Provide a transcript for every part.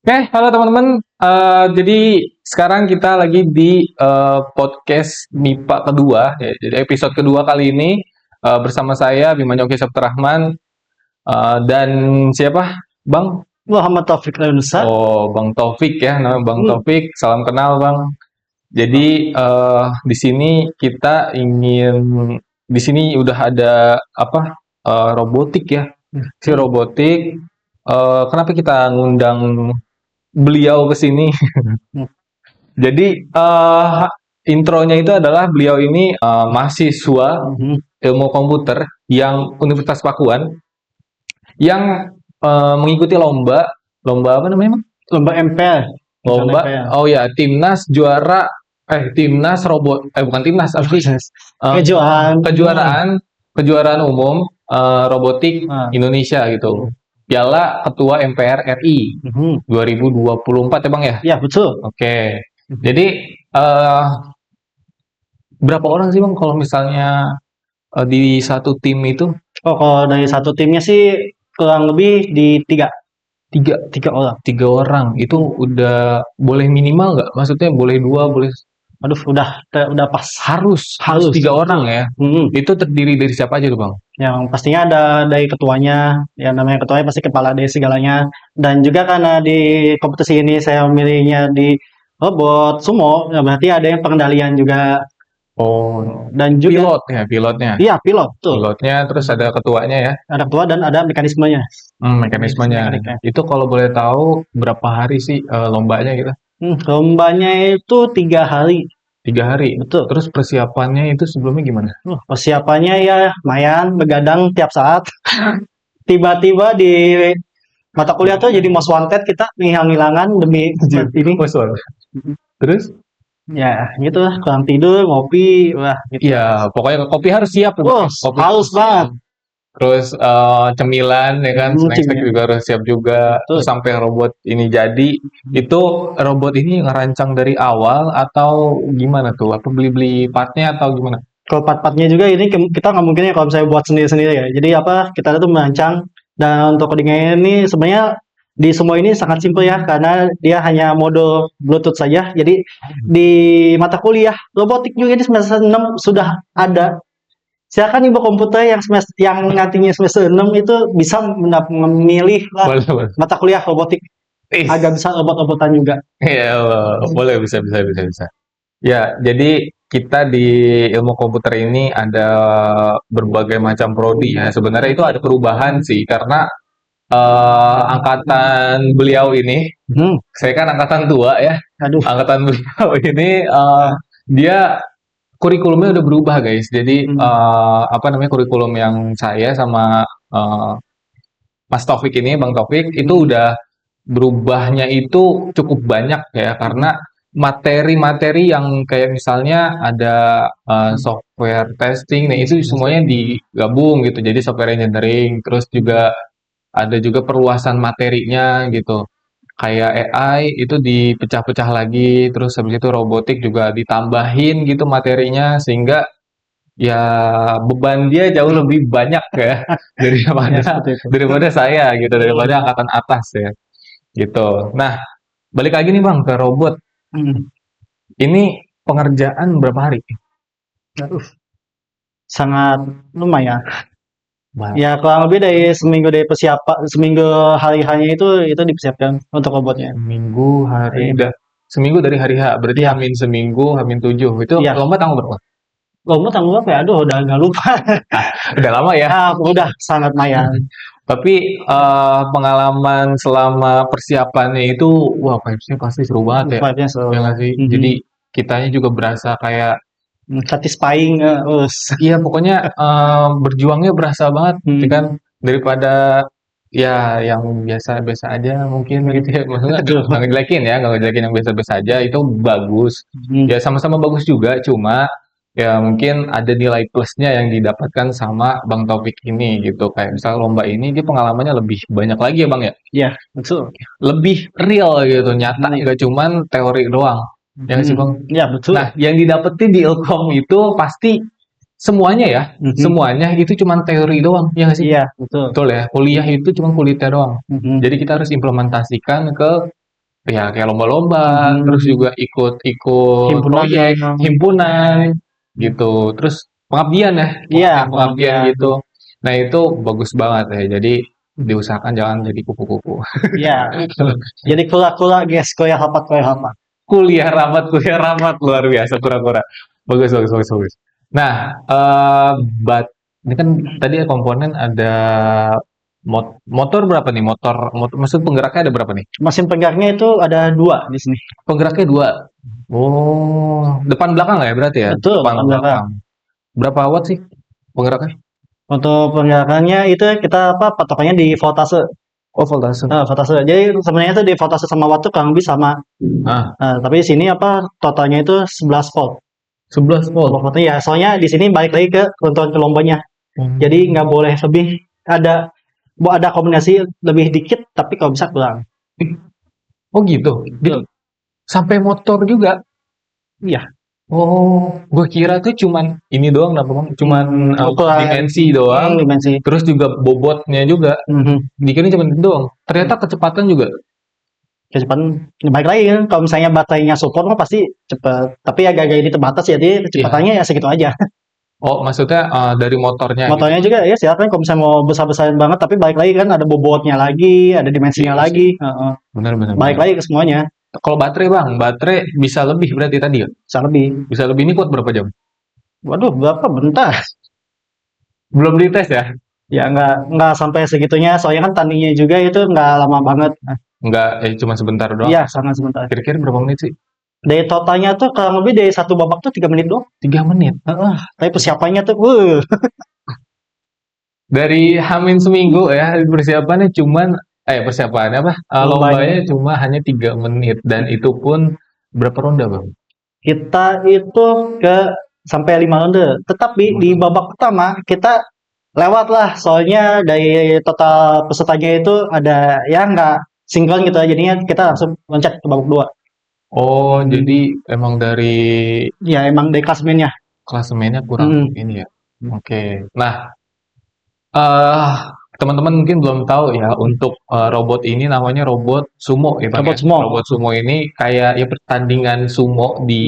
Oke, halo teman-teman. Jadi sekarang kita lagi di podcast MIPA kedua, ya. Jadi episode kedua kali ini bersama saya Bimanyu Oki Sabturrahman dan siapa? Bang? Muhammad Taufik Renusa. Oh, Bang Taufik ya, nama Bang Hmm. Taufik. Salam kenal, Bang. Jadi di sini kita ingin di sini udah ada apa? Robotik ya. Si robotik. Kenapa kita ngundang beliau ke sini? Hmm. Jadi intronya itu adalah beliau ini mahasiswa Mhm. ilmu komputer yang Universitas Pakuan yang mengikuti lomba apa namanya, Bang? Lomba MPL. Lomba, MPL. oh ya, timnas juara timnas robot bukan timnas apa sih? Kejuaraan umum robotik Indonesia gitu. Piala Ketua MPR RI 2024 ya Bang ya? Ya betul. Oke. Jadi berapa orang sih Bang kalau misalnya di satu tim itu? Oh, kalau dari satu timnya sih kurang lebih di tiga orang. 3 orang. Itu udah boleh minimal nggak? Maksudnya boleh 2, boleh Aduh, udah pas. harus 3 orang ya. Itu terdiri dari siapa aja tuh Bang? Yang pastinya ada dari ketuanya, yang namanya ketuanya pasti kepala dari segalanya. Dan juga karena di kompetisi ini saya memilihnya di robot sumo, ya berarti ada yang pengendalian juga. Oh, Dan juga pilotnya. iya, pilot tuh. Pilotnya, terus ada ketuanya ya. Ada ketua dan ada mekanismenya. Mekanismenya. Mekaniknya. Itu kalau boleh tahu berapa hari sih lombanya gitu? Lombanya itu 3 hari. 3 hari. Betul. Terus persiapannya itu sebelumnya gimana? Persiapannya ya lumayan, begadang tiap saat. Tiba-tiba di mata kuliah tuh jadi most wanted, kita ngilang-ngilangan demi ini. Terus? Ya gitu lah, kurang tidur, ngopi, wah gitu. Iya, pokoknya kopi harus siap. Kopi haus banget. Terus cemilan ya kan, snack juga harus siap juga. Terus sampai robot ini jadi, itu robot ini ngerancang dari awal atau gimana tuh? Apa beli-beli partnya atau gimana? Kalau part-partnya juga ini kita nggak mungkin ya kalau misalnya buat sendiri-sendiri ya. Jadi apa, kita tuh merancang, dan untuk codingnya ini sebenarnya di semua ini sangat simpel ya, karena dia hanya mode Bluetooth saja. Jadi di mata kuliah robotik juga di semester 6 sudah ada. Silakan ibu komputer yang nantinya semester 6 itu bisa memilih mata kuliah robotik agar bisa robot-robotan juga. Iya, boleh, bisa. Ya, jadi kita di ilmu komputer ini ada berbagai macam prodi ya. Sebenarnya itu ada perubahan sih, karena angkatan beliau ini, saya kan angkatan tua ya. Angkatan beliau ini dia kurikulumnya udah berubah guys. Jadi apa namanya, kurikulum yang saya sama Mas Taufik ini, Bang Taufik itu udah berubahnya itu cukup banyak ya, karena materi-materi yang kayak misalnya ada software testing, nah itu semuanya digabung gitu, jadi software engineering. Terus juga ada juga perluasan materinya gitu, kayak AI itu dipecah-pecah lagi, terus habis itu robotik juga ditambahin gitu materinya, sehingga ya beban dia jauh lebih banyak ya daripada saya gitu, daripada angkatan atas ya gitu. Nah, balik lagi nih Bang ke robot. Ini pengerjaan berapa hari? Sangat lumayan. Ya kurang lebih dari seminggu dari persiapan, seminggu hari-harinya itu dipersiapkan untuk robotnya. Seminggu dari hari H, berarti Hamin seminggu, Hamin 7. Itu lomba tanggal berapa? Lomba tanggal berapa ya? Aduh, udah nggak lupa. Udah lama ya? Udah sangat lumayan. Tapi pengalaman selama persiapannya itu, wah vibes-nya pasti seru banget ya. Vibes-nya seru. Ya nggak sih? Jadi kitanya juga berasa kayak satisfying. Iya, pokoknya berjuangnya berasa banget, gitu kan, daripada ya yang biasa-biasa aja mungkin gitu ya. Maksudnya nggak ngejelekin yang biasa-biasa aja, itu bagus. Ya sama-sama bagus juga, cuma ya mungkin ada nilai plusnya yang didapatkan sama Bang Taufik ini gitu. Kayak misalnya lomba ini dia pengalamannya lebih banyak lagi ya Bang ya? Iya, betul. Lebih real gitu, nyata, nggak cuman teori doang. Ya nggak sih Bang? Iya, betul. Nah, yang didapetin di Ilkom itu pasti semuanya ya, semuanya itu cuman teori doang, ya nggak sih? Iya, betul. Betul ya, kuliah itu cuma kulitnya doang. Jadi kita harus implementasikan ke ya kayak lomba-lomba, terus juga ikut-ikut Himpunan. proyek, himpunan, gitu. Terus pengabdian ya, Iya, pengabdian pengabdian. gitu. Nah itu bagus banget ya. Jadi diusahakan jangan jadi kupu-kupu. Iya. Jadi kula-kula guys, koya hapat, koya hapat. Kuliah rapat luar biasa kura-kura. Bagus, bagus, bagus, bagus. Nah, bat ini kan tadi ya komponen ada motor berapa nih? Maksud penggeraknya ada berapa nih? Mesin penggeraknya itu ada 2 di sini. Penggeraknya dua. Oh, depan belakang ya berarti ya? Betul, Depan depan belakang. belakang. Berapa watt sih penggeraknya? Untuk penggerakannya itu kita apa patokannya di voltase. Oh, voltase. Voltase. Jadi sebenarnya itu di voltase sama watt tuh kurang lebih sama. Ah, Tapi di sini apa totalnya itu 11 volt. 11 volt. Voltnya ya, soalnya di sini balik lagi ke ketentuan kelompoknya. Jadi nggak boleh lebih ada kombinasi lebih dikit tapi kalau bisa kurang. Oh gitu. Jadi sampai motor juga. Iya. Oh, gue kira tuh cuman ini doang, nah, Bang. Cuman Ukuran dimensi doang. dimensi. Terus juga bobotnya juga. Dikira cuman itu doang. Ternyata kecepatan juga. Kecepatan baik lagi kan kalau misalnya baterainya support mah pasti cepet. Tapi agak-agak ini terbatas ya, jadi kecepatannya ya segitu aja. Oh, maksudnya dari motornya gitu. Motornya juga ya silakan kalau misalnya mau besar-besarin banget, tapi balik lagi kan ada bobotnya lagi, ada dimensinya Iya sih. lagi. Heeh. Benar, benar, Balik benar. lagi ke semuanya, Kalau baterai, Bang, baterai bisa lebih berarti tadi ya? bisa lebih. Bisa lebih ini kuat berapa jam? Waduh, berapa bentar? Belum dites ya? Ya nggak sampai segitunya, soalnya kan tandingnya juga itu nggak lama banget. Enggak, cuma sebentar doang. Iya, sangat sebentar. Kira-kira berapa menit sih? Dari totalnya tuh kurang lebih dari satu babak tuh 3 menit doang. 3 menit. Heeh. Tapi persiapannya tuh, Dari Hamin seminggu ya persiapannya cuman persiapannya apa? Lombanya cuma hanya 3 menit dan itu pun berapa ronde, Bang? kita itu ke sampai 5 ronde. Tetapi di babak pertama kita lewat lah, soalnya dari total pesertanya itu ada ya nggak sinkron gitu, jadinya kita langsung loncat ke babak 2. Oh, jadi emang dari Ya emang dari klasemennya. klasemennya kurang Mm. ini ya. Oke. Nah, eh teman-teman mungkin belum tahu ya untuk robot ini namanya robot sumo ya Bang Robot ya. semua. Robot sumo ini kayak ya pertandingan sumo di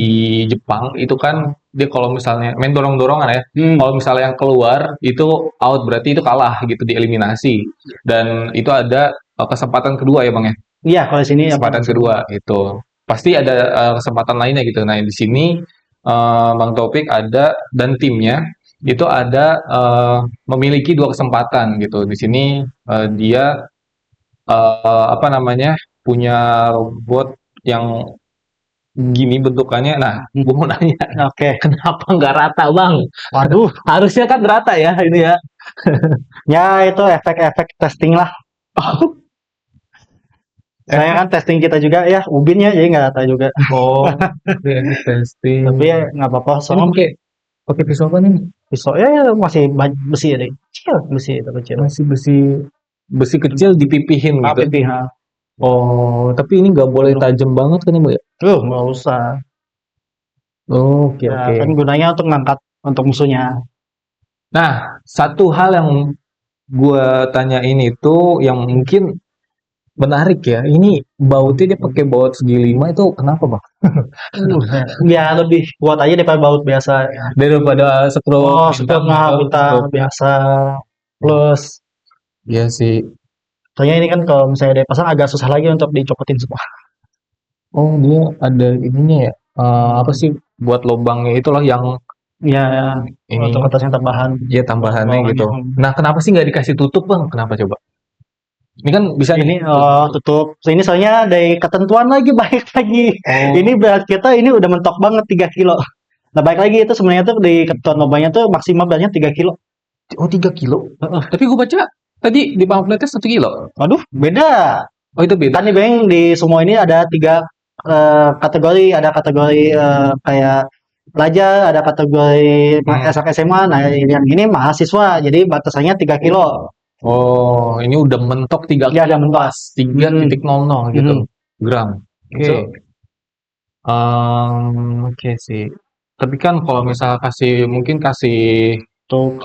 Jepang itu kan dia kalau misalnya main dorong-dorongan ya. Kalau misalnya yang keluar itu out berarti itu kalah gitu dieliminasi. Dan itu ada kesempatan kedua ya Bang ya. Iya, kalau di sini apa? Kesempatan kedua itu. Pasti ada kesempatan lainnya gitu. Nah, di sini Bang Taufik ada dan timnya itu ada memiliki 2 kesempatan gitu. Di sini dia apa namanya punya robot yang gini bentukannya. Nah, gue mau nanya, Oke. kenapa nggak rata bang? Waduh, Harusnya kan rata ya ini ya. ya itu efek-efek testing lah. Saya kan testing kita juga ya, ubin ya, jadi nggak rata juga. Oh, testing. Tapi ya nggak apa-apa, Ini soalnya pakai pisau apa nih? pisaunya ya masih besi ya, deh. Kecil, besi itu kecil. Masih besi kecil dipipihin gitu. Tapi ha. Oh, tapi ini nggak boleh tajam banget kan ya, Mbak ya? Nggak usah. Oh, oke, Ya, oke. kan gunanya untuk ngangkat untuk musuhnya. Nah, satu hal yang gua tanyain itu yang mungkin menarik ya. Ini bautnya dia pakai baut segi 5 itu kenapa, Bang? Ya lebih kuat aja daripada baut biasa. Daripada skru Oh, bintang setengah atau bintang skru- biasa plus. Iya sih. Soalnya ini kan kalau misalnya dari pasang agak susah lagi untuk dicopotin semua. Oh, dia ada ininya ya. Apa sih buat lubangnya itu loh yang Ya, ini untuk atasnya tambahan. ya tambahannya Bawahnya. gitu. Nah, kenapa sih nggak dikasih tutup, Bang? Kenapa coba? Ini kan bisa Ini nih. tutup. Ini soalnya dari ketentuan lagi baik lagi. Oh, Ini berat kita ini udah mentok banget 3 kilo. Nah, baik lagi itu sebenarnya tuh di ketentuan lobanya tuh maksimal beratnya 3 kilo. oh 3 kilo. Tapi gue baca tadi di pamfletnya 1 kilo. Waduh, beda. Oh itu beda. Kan nih Bang, di semua ini ada 3 kategori. Ada kategori kayak pelajar, ada kategori SMK SMA. Nah, yang ini mahasiswa. Jadi batasannya 3 kilo. Oh, ini udah mentok 3 Dia ada mentok. 3.00 gitu gram. Oke. So, Oke sih. Tapi kan kalau misal mungkin kasih tuh.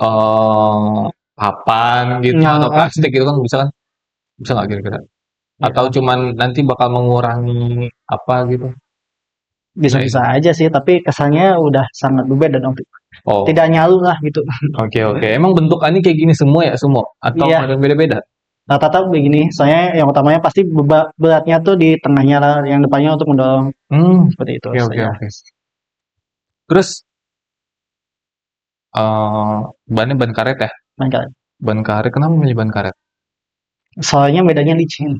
papan gitu atau plastik gitu kan bisa nggak kira-kira? Atau Ya, cuman nanti bakal mengurangi apa gitu? Nah bisa-bisa itu. aja sih, tapi kesannya udah sangat berbeda dong. Tidak Oh, nyalu lah gitu. oke oke. Emang bentukannya kayak gini semua ya semua? Atau Iya, ada yang beda-beda? rata-rata begini. Soalnya yang utamanya pasti beratnya tuh di tengahnya lah, yang depannya untuk mendorong seperti itu Oke oke saja. oke. Terus eh bannya ban karet ya? Mangga. Ban karet. Kenapa milih ban karet? Soalnya medannya licin.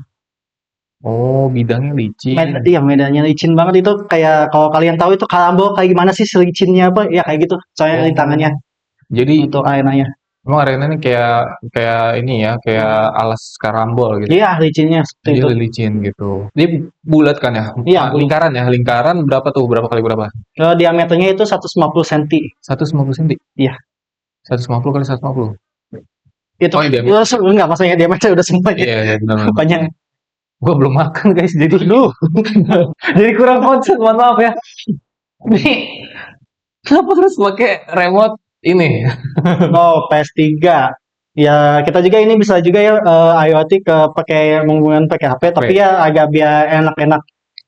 Oh, bidangnya licin. Iya, medannya licin banget itu, kayak kalau kalian tahu itu karambol kayak gimana sih selicinnya apa? Ya kayak gitu. Soalnya rintangannya Oh, jadi untuk arenanya. emang arena ini kayak kayak ini ya, kayak alas karambol gitu. Iya, licinnya seperti Jadi itu. licin gitu. Dia bulat kan ya? Iya, Lingkaran ya, lingkaran berapa tuh? Berapa kali berapa? diameternya itu 150 cm. 150 cm. Iya, 150 kali 150. itu Oh iya itu diameter. enggak maksudnya diameter udah semuanya Iya, iya benar benar. panjang. Gua belum makan guys, jadi Aduh. jadi kurang konsen, mohon maaf ya. Ini kenapa harus pakai remote ini? Oh, PS3. Ya, kita juga ini bisa juga ya, IoT ke pakai menghubungkan pakai HP, tapi HP. ya agak biar enak-enak,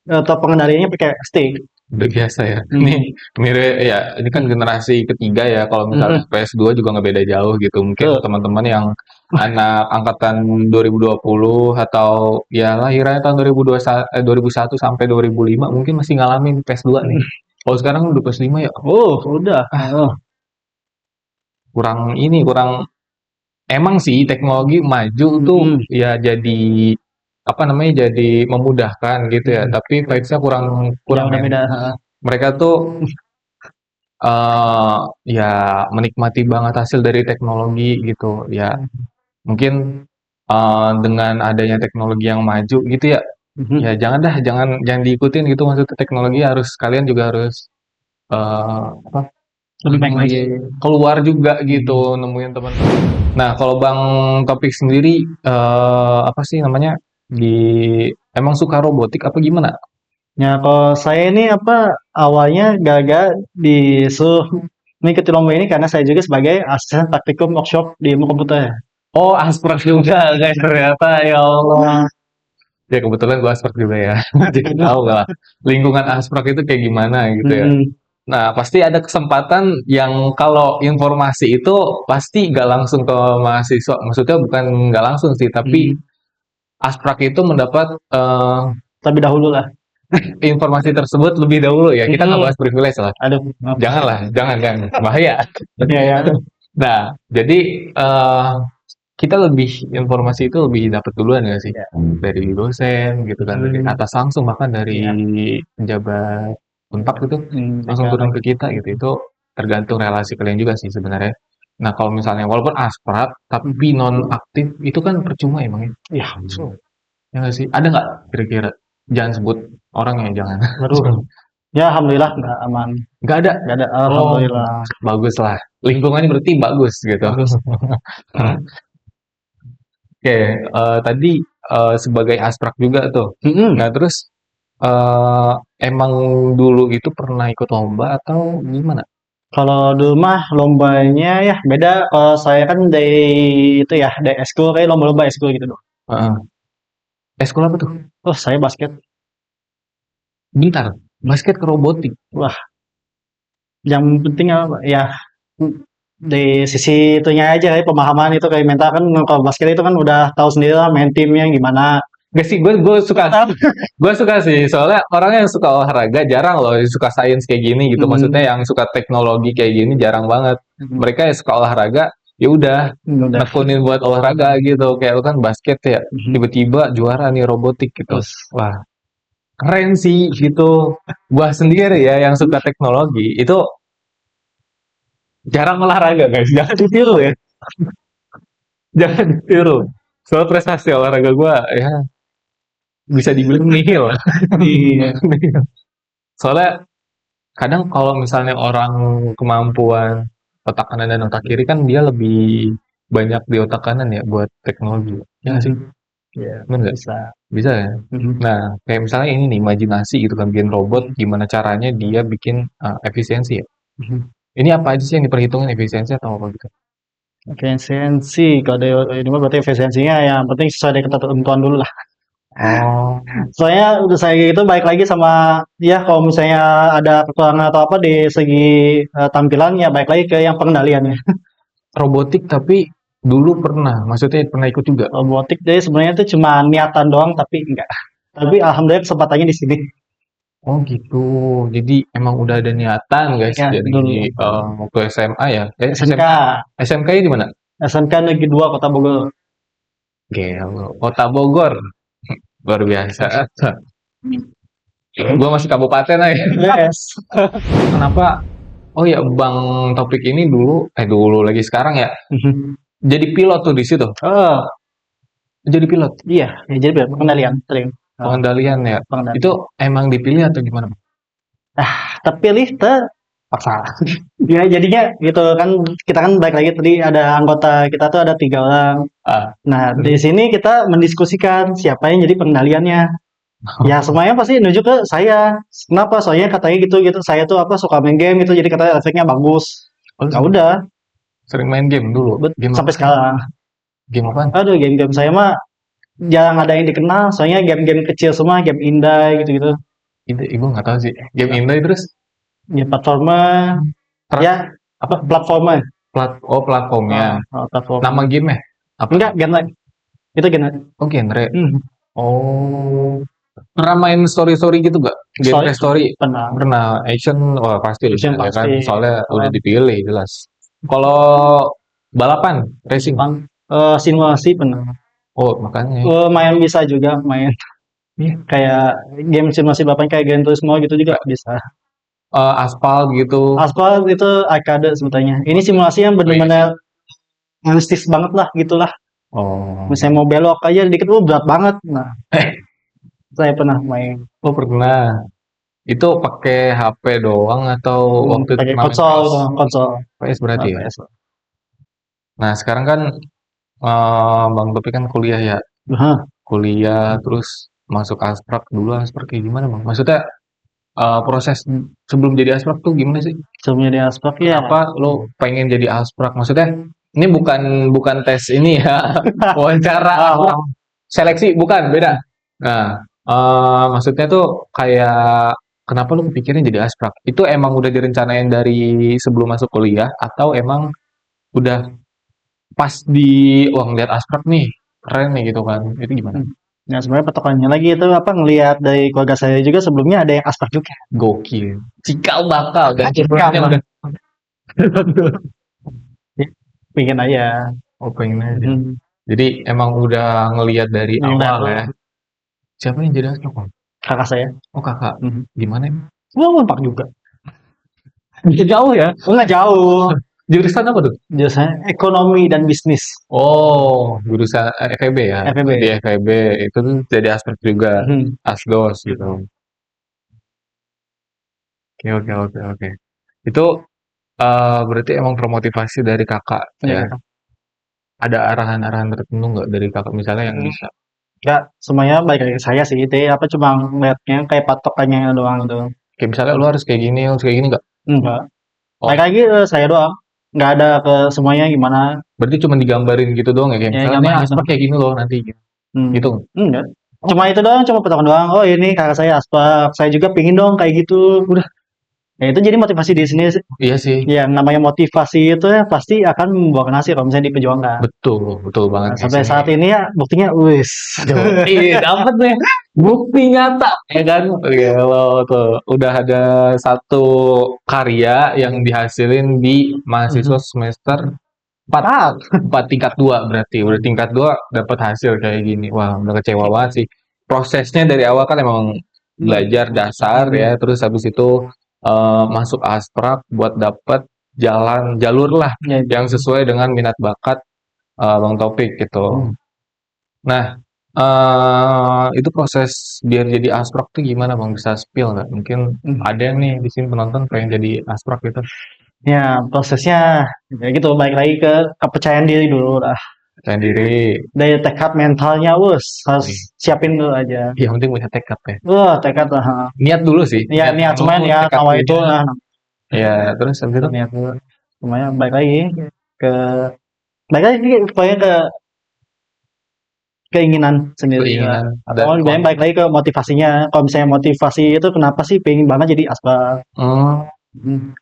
atau pengendaliannya pakai stick. Udah biasa ya. Ini Hmm. mirip ya, ini kan generasi ketiga ya. Kalau misalnya Mhm. PS2 juga nggak beda jauh gitu. Mungkin Betul. teman-teman yang anak angkatan 2020 atau ya lahirannya tahun 2001 sampai 2005 mungkin masih ngalamin PS2 nih. Kalau sekarang udah PS5 ya Oh, udah. Oh. kurang ini kurang emang sih teknologi maju tuh Mhm. ya jadi apa namanya jadi memudahkan gitu ya. Mhm. Tapi vibes-nya kurang Ya kurang udah men. beda. Heeh. Mereka tuh ya menikmati banget hasil dari teknologi gitu, ya mungkin, dengan adanya teknologi yang maju gitu ya, ya Mhm. jangan dah, jangan jangan diikutin gitu maksudnya teknologi harus kalian juga harus, apa, Lebih baik lagi. keluar juga Mhm. gitu nemuin teman-teman. Nah kalau Bang Topik sendiri, apa sih namanya, emang suka robotik apa gimana? Ya, kalau saya ini apa, awalnya gara-gara disuruh mengikuti lomba ini karena saya juga sebagai asisten praktikum workshop di ilmu komputer. Oh asprak juga guys ternyata, ya Allah. Ya kebetulan gue asprak juga ya, jadi tahu lah lingkungan asprak itu kayak gimana gitu ya. Mhm. Nah pasti ada kesempatan yang kalau informasi itu pasti nggak langsung ke mahasiswa, maksudnya bukan nggak langsung sih, tapi Mhm. asprak itu mendapat Terlebih dahulu lah. informasi tersebut lebih dahulu ya. Kita nggak Mhm. bahas privilege lah, Aduh, maaf. janganlah, jangan jangan bahaya. Ya, ya. Nah jadi kita lebih informasi itu lebih dapat duluan nggak sih? Ya. Dari dosen gitu kan, dari Mhm. atas langsung bahkan dari Iya. pejabat Unpad gitu langsung turun Sekarang. ke kita gitu. Itu tergantung relasi kalian juga sih sebenarnya. Nah kalau misalnya walaupun asprat tapi Mhm. non aktif itu kan percuma emangnya. Iya. Ya nggak sih? Ada nggak kira-kira? Jangan sebut orang ya jangan. Waduh. Ya, alhamdulillah nggak aman. Nggak ada. Nggak ada. Oh Alhamdulillah. bagus lah. Lingkungannya berarti bagus gitu. Bagus. Oke, tadi, sebagai asprak juga tuh. Mhm. Nah terus, eee, emang dulu itu pernah ikut lomba atau gimana? Kalau dulu mah lombanya ya beda. Kalau saya kan dari itu ya, dari ekskul kayak lomba-lomba ekskul gitu dong. Heeh. Eskul apa tuh? Oh, saya basket. Bentar, basket ke robotik? Wah, yang penting apa ya, di sisi itunya aja ya, pemahaman itu kayak mental kan, kalau basket itu kan udah tahu sendiri lah main timnya gimana. Nggak sih, gue suka gue suka sih, soalnya orang yang suka olahraga jarang loh yang suka sains kayak gini gitu, maksudnya Mhm. yang suka teknologi kayak gini jarang banget. Mhm. Mereka yang suka olahraga, ya udah Udah. nekunin buat olahraga gitu, kayak lu kan basket ya, Mhm. tiba-tiba juara nih robotik gitu. Terus Wah, keren sih gitu. Gua sendiri ya yang suka teknologi itu jarang olahraga guys, jangan ditiru ya, jangan ditiru. Soal prestasi olahraga gua ya bisa dibilang nihil. iya. Soalnya kadang kalau misalnya orang kemampuan otak kanan dan otak kiri kan dia lebih banyak di otak kanan ya buat teknologi. Ya nggak sih? Mhm. Iya, Bener nggak? bisa. Bisa ya? Mhm. Nah, kayak misalnya ini nih, imajinasi gitu kan, bikin robot, Mhm. gimana caranya dia bikin efisiensi ya. Mhm. Ini apa aja sih yang diperhitungin efisiensi atau apa gitu? Efisiensi, kalau dari ini mah berarti efisiensinya yang penting sesuai dengan ketentuan dulu lah. Oh, Soalnya udah saya gitu balik lagi sama ya kalau misalnya ada kekurangan atau apa di segi tampilan ya balik lagi ke yang pengendaliannya. robotik tapi dulu pernah, maksudnya pernah ikut juga. Robotik jadi sebenarnya itu cuma niatan doang tapi enggak. Tapi alhamdulillah kesempatannya di sini. Oh gitu. Jadi emang udah ada niatan guys Ya dari dulu waktu SMA ya. SMK, SMA. SMK-nya di mana? SMK Negeri 2 Kota Bogor. Gelo. Kota Bogor. Luar biasa. Gua masih kabupaten aja. Yes. Kenapa? Oh ya, Bang Topik ini dulu lagi sekarang ya. Jadi pilot tuh di situ. Oh Jadi pilot. iya, ya, jadi pengendalian sering. Pengendalian ya. Pengendalian. Itu emang dipilih atau gimana, Bang? Terpilih terpaksa. Ya jadinya gitu kan kita kan balik lagi tadi ada anggota kita tuh ada 3 orang. Ah, Nah di terus? sini kita mendiskusikan siapa yang jadi pengendaliannya. Ya semuanya pasti nunjuk ke saya. Kenapa? Soalnya katanya gitu gitu. Saya tuh apa suka main game gitu. Jadi katanya efeknya bagus. Oh, Ya udah, sering main game dulu. Game sampai apa? sekarang. Game apaan? Aduh, game-game saya mah jarang ada yang dikenal. Soalnya game-game kecil semua, game indie gitu-gitu. Itu ibu nggak tahu sih. Game Inday terus Game platformer, Tra- ya apa platformer. platformnya. Platformer. Nama game-nya apa? Enggak, genre. Itu genre. Oh, genre. Hmm. Oh. Pernah main story-story gitu gak? Genre Story story? pernah. Pernah. Action, wah pasti lah Action ya kan. pasti. Soalnya udah Oh, dipilih jelas. Kalau balapan, racing. simulasi pernah. Oh, makanya. Main bisa juga main Iya. kayak game simulasi balapan kayak Gran Turismo gitu juga bisa. Aspal gitu. Aspal itu arcade sebetulnya. Ini simulasi yang Oh iya sih. benar-benar realistis banget lah gitulah. Oh. Misalnya mau belok aja dikit berat banget. Nah, saya pernah main Oh pernah. Itu pakai HP doang atau waktu itu pakai pernah main konsol, PS? konsol. PS berarti ya. PS. Nah sekarang kan Bang Topi kan kuliah ya. Hah, Kuliah terus masuk Asprak dulu. Asprak kayak gimana Bang? Maksudnya proses sebelum jadi Asprak tuh gimana sih? sebelumnya di Aspal ya. Kenapa lo pengen jadi Asprak? Maksudnya ini bukan bukan tes ini ya, wawancara Asprak, Ah, seleksi bukan beda. Nah, maksudnya tuh kayak kenapa lo kepikiran jadi Asprak? Itu emang udah direncanain dari sebelum masuk kuliah atau emang udah pas di wah ngeliat Asprak nih keren nih gitu kan? Itu gimana? Nah, sebenarnya patokannya lagi itu apa ngelihat dari keluarga saya juga sebelumnya ada yang Aspal juga. Gokil, cikal bakal dan Cikal ceritanya bakal. udah. Ya, pengen aja. Oh pengen aja. Hmm, Jadi emang udah ngelihat dari ngeliat awal ya. Siapa yang jadi Asprak, Bang? kakak saya. Oh kakak, Hmm. gimana emang? Semua kompak juga. Bisa jauh ya? Enggak jauh. Jurusan apa tuh? Jurusan ekonomi dan bisnis. Oh, jurusan FEB ya. Di FEB. FEB itu tuh jadi aspek juga, Hmm. asdos gitu. Oke, oke, oke, oke. Itu berarti emang termotivasi dari kakak Ya, ya. kakak. Ada arahan-arahan tertentu nggak dari kakak misalnya yang bisa? Enggak, semuanya baik dari saya sih. Itu apa cuma ngeliatnya kayak patokannya doang tuh. Kayak misalnya lu harus kayak gini, harus kayak gini nggak? Enggak. Oh, Baik lagi saya doang. Enggak ada ke semuanya gimana. berarti cuma digambarin gitu doang ya? Kayak Ya misalnya nih gambar gitu. aspek kayak gini loh nanti. Gitu. Enggak. Oh, Cuma itu doang, cuma potongan doang. Oh ini kakak saya aspal. Saya juga pingin dong kayak gitu. Udah. Ya itu jadi motivasi di sini sih. iya sih. Ya namanya motivasi itu ya pasti akan membuahkan hasil kalau misalnya diperjuangkan. Betul, betul banget Nah, guys sampai ini. saat ini ya buktinya wis. Aduh, iya dapat nih bukti nyata ya kan. Kalau tuh udah ada satu karya yang dihasilin di mahasiswa semester 4 Ah, 4 tingkat 2 berarti udah tingkat 2 dapat hasil kayak gini. Wah, udah kecewa banget sih. Prosesnya dari awal kan emang belajar dasar ya, terus habis itu masuk Asprak buat dapat jalur lah ya, yang sesuai dengan minat bakat Bang Topik gitu. Nah, itu proses biar jadi Asprak tuh gimana Bang? Bisa spill nggak? Mungkin ada nih di sini penonton pengen jadi Asprak gitu. ya prosesnya ya gitu balik lagi ke kepercayaan diri dulu lah. Percaya diri, Dari tekad mentalnya wus harus nih. siapin dulu aja. Yang penting punya tekad ya. Wah, tekad lah. Ha. Niat dulu sih, Ya niat semuanya dulu, niat tekad awal itu punya. nah, Ya, terus habis itu niat dulu. Semuanya balik lagi ke balik lagi pokoknya ke keinginan sendiri ya. keinginan dan Atau lebih balik lagi ke motivasinya. Kalau misalnya motivasi itu kenapa sih pengen banget jadi aspal?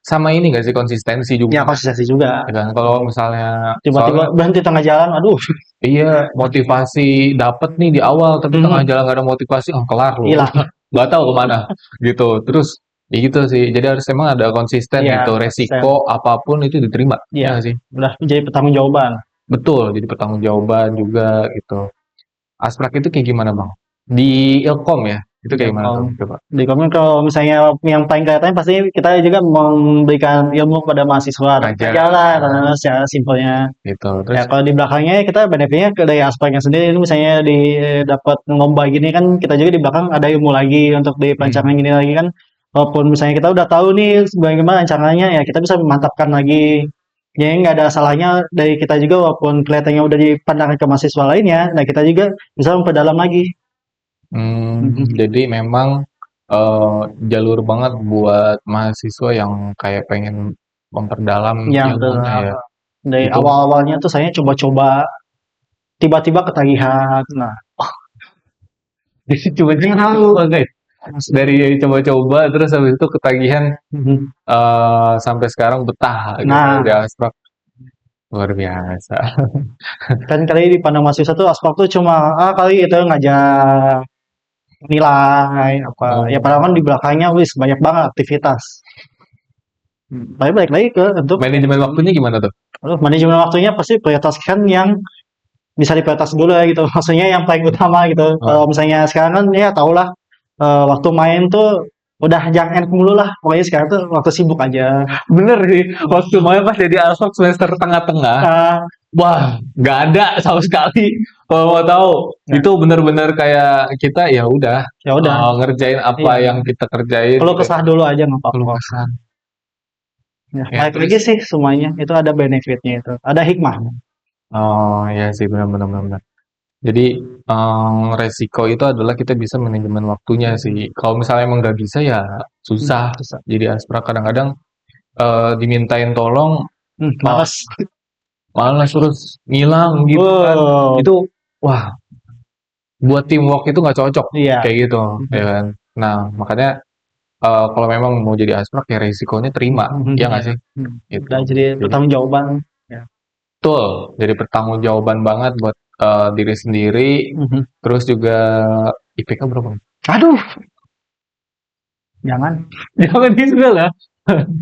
sama ini nggak sih konsistensi Ya juga, konsistensi juga. ya kan? Kalau misalnya Tiba-tiba soalnya berhenti tengah jalan, aduh, iya motivasi dapet nih di awal, tapi tengah jalan nggak ada motivasi, oh kelar lu, hilang. nggak tahu kemana gitu. Terus ya gitu sih. Jadi harus emang ada konsisten Iya, gitu. konsisten. Resiko apapun itu diterima, Iya, ya nggak sih? udah menjadi pertanggungjawaban. Betul. Jadi pertanggungjawaban juga gitu. Asprak itu kayak gimana bang? Di Ilkom ya? Itu kayak Ya, gimana tuh? kalau Coba. di komen kalau misalnya yang paling kelihatannya pasti kita juga memberikan ilmu kepada mahasiswa dan Ngajar jalan secara simpelnya. gitu. Terus Ya kalau di belakangnya kita benefitnya dari aspeknya sendiri. Ini misalnya dapat lomba gini kan kita juga di belakang ada ilmu lagi untuk di perancangan gini lagi kan. Walaupun misalnya kita udah tahu nih bagaimana rancangannya ya kita bisa memantapkan lagi. Jadi nggak ada salahnya dari kita juga walaupun kelihatannya udah dipandangkan ke mahasiswa lainnya, nah kita juga bisa memperdalam lagi. jadi memang jalur banget buat mahasiswa yang kayak pengen memperdalam Ya betul. ilmunya ya. Dari Itu awal-awalnya tuh saya coba-coba tiba-tiba ketagihan. Nah, jadi coba-coba guys. Dari coba-coba terus habis itu ketagihan sampai sekarang betah gitu nah di Asprak. Luar biasa. kan kali di pandang mahasiswa tuh aspal tuh cuma kali itu ngajar nilai apa ya Oh, padahal kan di belakangnya wis banyak banget aktivitas. Tapi balik lagi ke untuk manajemen waktunya gimana tuh? manajemen waktunya pasti prioritaskan yang bisa diprioritas dulu ya gitu. Maksudnya yang paling utama gitu. Kalau Oh, misalnya sekarang kan ya tau lah waktu main tuh udah jangan mulu lah. Pokoknya sekarang tuh waktu sibuk aja. bener sih. Waktu main pas jadi Asprak semester tengah-tengah, Nah, wah, nggak ada sama sekali. Kalau mau tahu, nah, itu bener-bener kayak kita ya udah ya udah. ngerjain apa Iya. yang kita kerjain Kalau gitu. kesah dulu aja nggak Keluh apa-apa. kesah. Ya, Ya balik lagi terus, sih semuanya itu ada benefitnya itu, ada hikmahnya. oh ya sih benar-benar benar. Jadi resiko itu adalah kita bisa manajemen waktunya sih. Kalau misalnya emang nggak bisa ya susah. Susah. Jadi Asprak kadang-kadang dimintain tolong malah Males. malah terus ngilang gitu kan. Wow. Itu wah buat teamwork itu nggak cocok Iya. kayak gitu ya kan. Nah makanya kalau memang mau jadi Asprak ya resikonya terima, ya nggak sih? Gitu. Udah jadi Jadi pertanggungjawaban. Ya. betul, jadi pertanggungjawaban banget buat diri sendiri. Terus juga IPK berapa? Aduh, jangan. Jangan di-spill ya.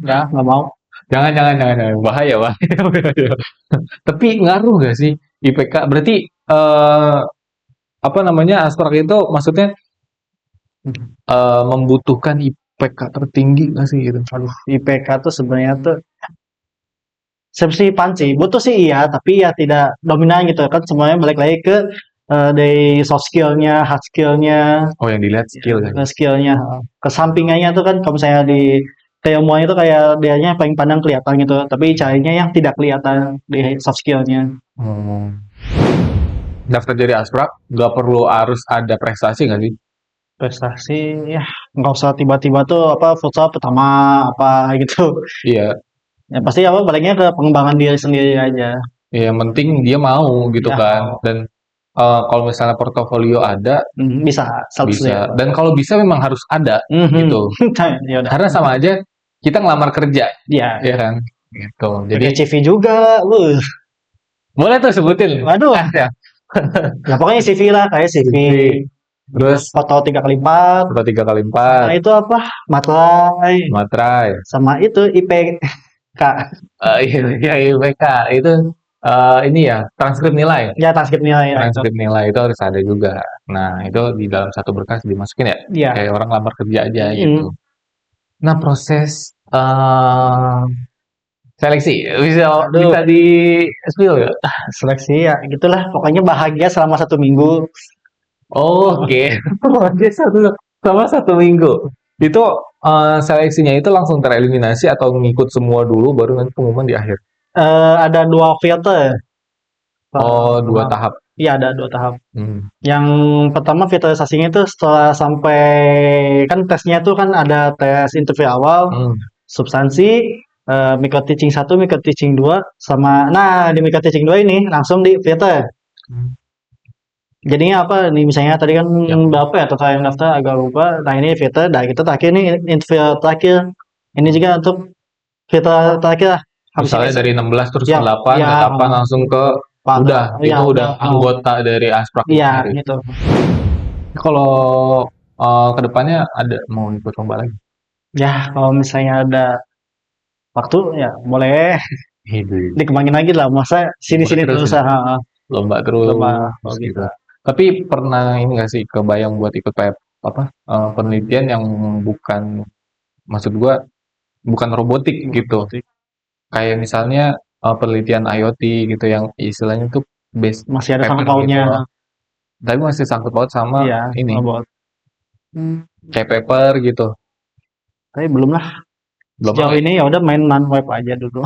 Ya, nggak mau. Jangan. Bahaya, bahaya, bahaya. Tapi ngaruh nggak sih IPK? Berarti apa namanya Asprak itu maksudnya membutuhkan IPK tertinggi nggak sih gitu? Aduh, IPK tuh sebenarnya tuh seperti panci. Butuh sih iya, tapi ya tidak dominan gitu kan. Semuanya balik lagi ke dari soft skill-nya, hard skill-nya, Oh yang dilihat skill kan? ke skill-nya. Kesampingannya tuh kan kalau misalnya di keilmuan itu kayak dianya paling pandang kelihatan gitu, tapi caranya yang tidak kelihatan di soft skill-nya. Hmm. Daftar jadi Asprak nggak perlu harus ada prestasi nggak sih? Prestasi ya nggak usah tiba-tiba tuh apa futsal pertama apa gitu. Iya, Ya pasti apa baliknya ke pengembangan diri sendiri aja. ya, yang penting dia mau gitu Ya, kan. Dan kalau misalnya portofolio ada bisa self bisa. Dan kalau bisa memang harus ada gitu. Ya udah. Karena sama aja kita ngelamar kerja, Ya, ya kan? Gitu. Jadi pakai CV juga, boleh tuh sebutin. waduh. Ya. Ya pokoknya CV lah, kayak CV. Terus Foto 3x4. foto 3 kali Sama 4, itu apa? Materai. materai, Sama itu IPK. iya IPK itu ini ya transkrip nilai. Ya transkrip nilai ya itu. Transkrip nilai itu harus ada juga. Nah itu di dalam satu berkas dimasukin ya, Iya. kayak orang lamar kerja aja gitu. Nah proses seleksi bisa Aduh. bisa di spill nggak? Seleksi ya gitulah. Pokoknya bahagia selama 1 minggu. Oke, dia sama 1 minggu. Itu seleksinya itu langsung tereliminasi atau ngikut semua dulu baru nanti pengumuman di akhir? Ada 2 filter. Oh, 2 tahap. Iya ada 2 tahap. Hmm. Yang pertama filterisasinya itu setelah sampai kan tesnya tuh kan ada tes interview awal, substansi, micro teaching 1, micro teaching 2 sama nah di micro teaching 2 ini langsung di filter. Jadinya apa nih, misalnya tadi kan Ya, berapa ya total yang daftar agak lupa. Nah ini filter, nah kita terakhir nih interview terakhir. Ini juga untuk filter terakhir lah. Habis ini misalnya dari 16 terus ke ya 8, ya ke 8 langsung ke udah, ya itu udah udah anggota dari Asprak itu iya sendiri. gitu. Kalau ke depannya ada mau ikut lomba lagi? Ya kalau misalnya ada waktu ya boleh Hidup. dikembangin lagi lah. Masa Lomba sini-sini terus terus ya? ah, Lomba coba terus kalau gitu. bisa. Tapi pernah ini nggak sih kebayang buat ikut kayak apa penelitian yang bukan, maksud gua bukan robotik gitu. Kayak misalnya penelitian IoT gitu yang istilahnya tuh base Masih ada sangkut paper gitu pautnya. loh. Tapi masih sangkut paut sama Iya, ini robot. kayak paper gitu. Tapi belum lah. Belum Sejauh apa? ini ya udah main non web aja dulu.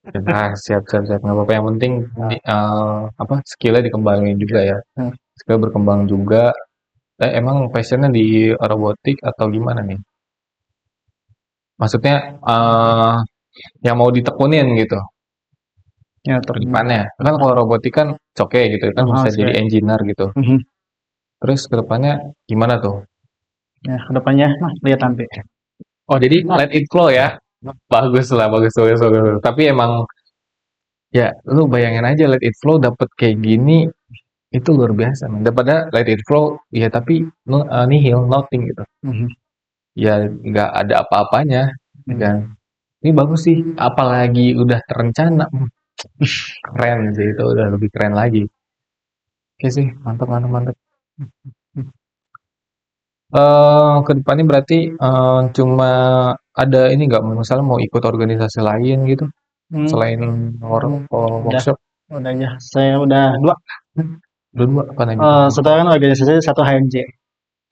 Nah, siap siap siap nggak apa-apa. Yang penting apa skillnya dikembangin juga ya. Skill berkembang juga. Emang passionnya di robotik atau gimana nih? Maksudnya yang mau ditekunin gitu Ya ke terus. depannya. Kan kalau robotik kan oke gitu kan bisa jadi Oke. engineer gitu. Terus ke depannya gimana tuh? Ya kedepannya nah, lihat nanti. Oh, jadi let it flow ya. Bagus lah, bagus, bagus, bagus, bagus. Tapi emang ya lu bayangin aja let it flow dapet kayak gini itu luar biasa. Man. Daripada let it flow ya tapi nihil, nothing gitu. Ya nggak ada apa-apanya. Dan ini bagus sih, apalagi udah terencana. Keren sih itu udah lebih keren lagi. Oke sih, mantap, mantap, mantap. Ke depannya berarti cuma ada ini nggak, misalnya mau ikut organisasi lain gitu selain Udah, workshop? udah aja. Saya udah dua. Dua apa aja? Setelah kan organisasi satu HMJ,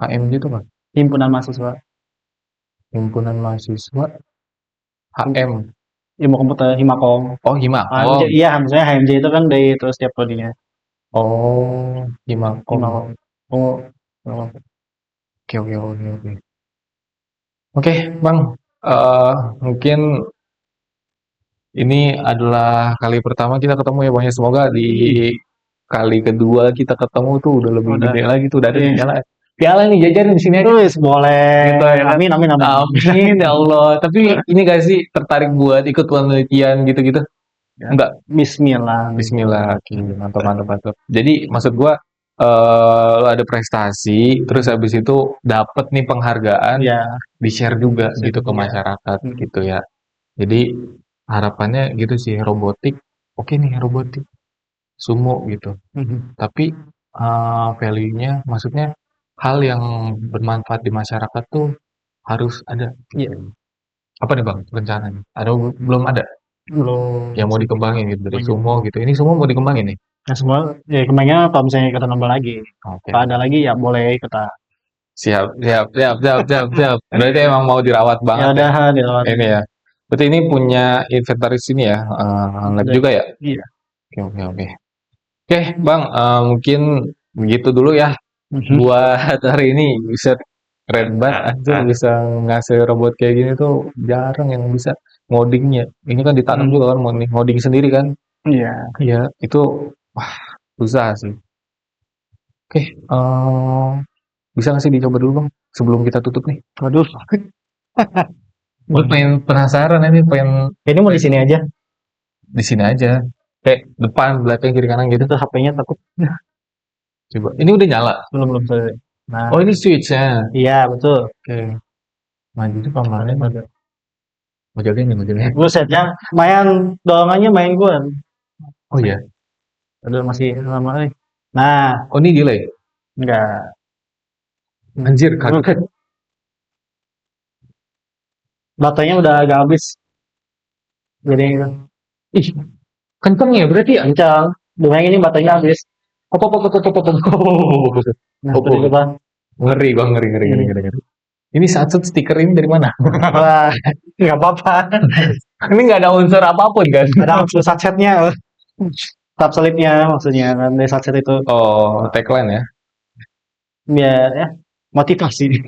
HMJ itu kan himpunan mahasiswa himpunan mahasiswa HM. ilmu komputer Himakom. Oh, HMJ, Himakom. iya maksudnya HMJ itu kan dari terus setiap prodinya. Oh, Himakom. Himakom. Oh, oh, oke, oke, oke, oke. Oke, Bang. eh Mungkin ini adalah kali pertama kita ketemu ya, Bang. Ya. Semoga di kali kedua kita ketemu tuh udah lebih Udah. gede lagi tuh. Udah ada Iya. piala. Piala nih jajarin di sini aja. Tulis boleh. Gitu ya kan. Amin amin amin. Amin ya Allah. Tapi ini gak sih tertarik buat ikut penelitian gitu-gitu? Ya. Enggak. Bismillah. Bismillah. Oke, mantap, mantap, mantap. Jadi maksud gua lo ada prestasi, terus habis itu dapat nih penghargaan, Ya. di-share juga Share gitu ke juga. masyarakat gitu ya. Jadi harapannya gitu sih, robotik, oke nih robotik, sumo gitu. Tapi value-nya, maksudnya hal yang bermanfaat di masyarakat tuh harus ada. Iya. Gitu. Apa nih Bang rencananya? Ada belum ada Belum. yang mau dikembangin gitu dari sumo gitu. Ini sumo mau dikembangin nih. Nah semua ya kemungkinan kalau misalnya kita nambah lagi. Oke. Kalau ada lagi ya boleh kita. Siap, siap, siap, siap, siap, siap. Berarti emang mau dirawat Ya banget ya udah dirawat. ini ya. Berarti ini punya inventaris ini ya, lab juga ya? Iya. Oke, oke, oke. Oke, Bang, mungkin begitu dulu ya buat hari ini. Bisa keren banget, anjir bisa ngasih robot kayak gini tuh jarang yang bisa ngodingnya. Ini kan ditanam juga kan, ngoding sendiri kan? Iya. Iya, itu wah susah sih. Oke, bisa nggak sih dicoba dulu Bang sebelum kita tutup nih? Waduh. Gue pengen penasaran ini, pengen Ini mau di sini aja. di sini aja. Kayak depan, belakang, kiri kanan gitu. Itu HP-nya takut. Coba. Ini udah nyala. Belum belum selesai. Nah. Oh, ini switch-nya. Iya betul. Oke. Maju itu pamannya mah. Mau jagain nih, mau jagain. Busetnya main doangannya main gue. Oh iya. Aduh masih lama nih. Nah, Oh, ini delay. enggak. Anjir, kaget. Baterainya udah agak habis. Jadi Ih, kenceng ya berarti ya? kencang. Dengan ini baterainya habis. Op, op, op, op, op, op, op. Nah, Oh, tadi apa? ngeri bang, ngeri, ngeri, ngeri, ngeri, ngeri. Ini satu stiker ini dari mana? Wah, nggak apa-apa. Ini nggak ada unsur apapun kan? Ada unsur satsetnya. Tap selipnya maksudnya kan dari satset itu. Oh, tagline ya. Biar ya motivasi.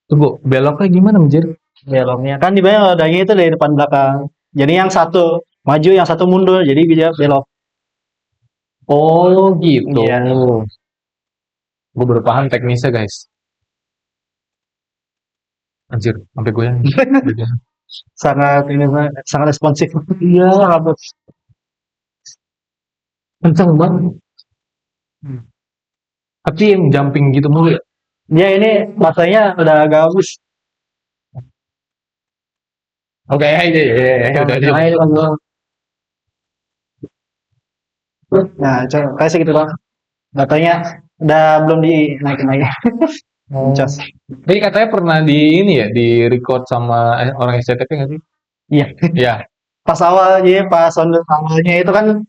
Tunggu, beloknya gimana, Mjir? Beloknya kan dibayar rodanya itu dari depan belakang. Jadi yang satu maju, yang satu mundur. Jadi dia belok. Oh, gitu. Iya. Gue baru paham teknisnya guys. Anjir, sampai goyang. Sangat ini sangat responsif. Iya, kenceng banget. Tapi yang jumping gitu mulu ya. Dia ini baterainya udah agak habis. Oke, ya, udah aja. Nah, kayak segitu doang. Baterainya udah belum dinaikin lagi. Cas. Tapi katanya pernah di ini ya, di record sama orang SCTV nggak sih? Iya. Iya. Pas awal, jadi pas awalnya itu kan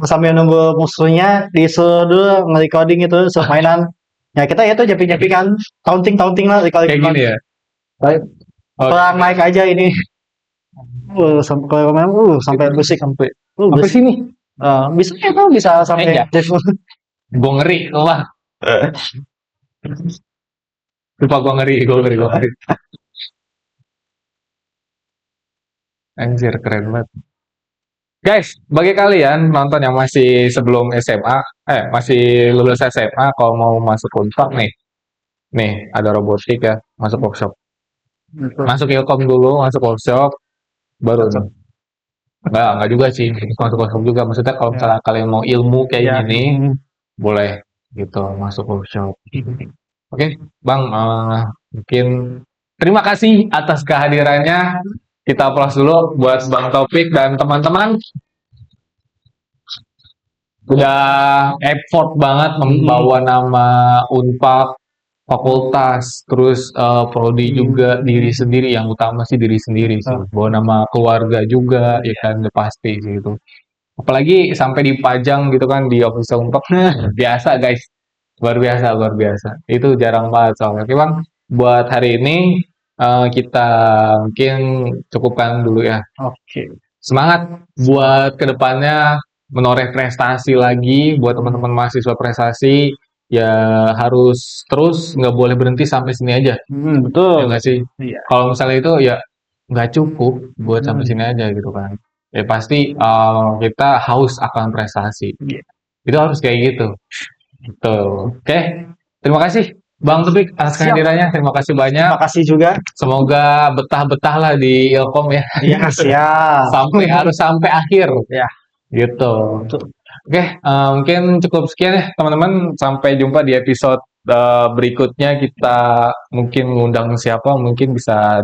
sambil nunggu musuhnya disuruh dulu nge-recording itu mainan. Ya kita itu kan taunting lah Kayak gini ya. Kurang naik aja ini. Sampai sampai musik Sampai apa berisik. sini? Bisa itu bisa sampai Enggak. Gue ngeri, wah. Lupa gue ngeri. Anjir, keren banget. Guys, bagi kalian nonton yang masih sebelum SMA, masih lulus SMA, kalau mau masuk Unpad nih ada robotik ya, masuk workshop. Masuk Ilkom dulu, masuk workshop, baru nih. Enggak juga sih, masuk workshop juga. Maksudnya kalau misalnya kalian mau ilmu kayak Ya. gini, boleh gitu masuk workshop. Oke, Bang, mungkin terima kasih atas kehadirannya. Kita aplaus dulu buat Bang Taufik dan teman-teman. Udah effort banget membawa nama Unpad, fakultas, terus prodi juga, diri sendiri, yang utama sih diri sendiri sih. Bawa nama keluarga juga, ya kan, udah pasti sih itu. Apalagi sampai dipajang gitu kan di official Unpad, biasa guys. Luar biasa. Itu jarang banget soalnya. Oke Bang, buat hari ini kita mungkin cukupkan dulu ya. Oke. Semangat buat kedepannya menoreh prestasi lagi, buat teman-teman mahasiswa prestasi ya harus terus, nggak boleh berhenti sampai sini aja. Ya Betul. nggak sih? Iya. Kalau misalnya itu ya nggak cukup buat sampai sini aja gitu kan. Ya pasti kita haus akan prestasi. Iya. Itu harus kayak gitu. Betul. Oke. Terima kasih Bang Topik atas Siap. kehadirannya. Terima kasih banyak. Terima kasih juga. Semoga betah-betah lah di Ilkom ya. Iya, siap. Harus sampai akhir. Ya. Gitu. Oke, mungkin cukup sekian ya teman-teman. Sampai jumpa di episode berikutnya. Kita mungkin ngundang siapa, mungkin bisa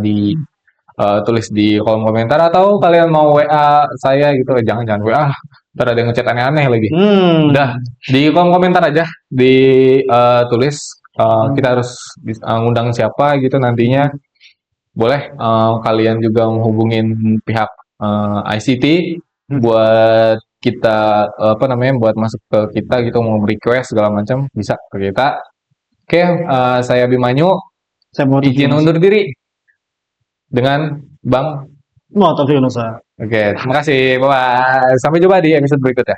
tulis di kolom komentar, atau kalian mau WA saya gitu. Jangan WA. Ntar ada yang ngechat aneh-aneh lagi. Udah, di kolom komentar aja ditulis kita harus ngundang siapa gitu nantinya. Boleh kalian juga menghubungin pihak ICT buat kita buat masuk ke kita gitu, mau request segala macam bisa ke kita. Oke, saya Bimanyu, Saya mau izin undur diri dengan Bang. Taufik Yunusa. Oke, terima kasih. Bye-bye. Sampai jumpa di episode berikutnya.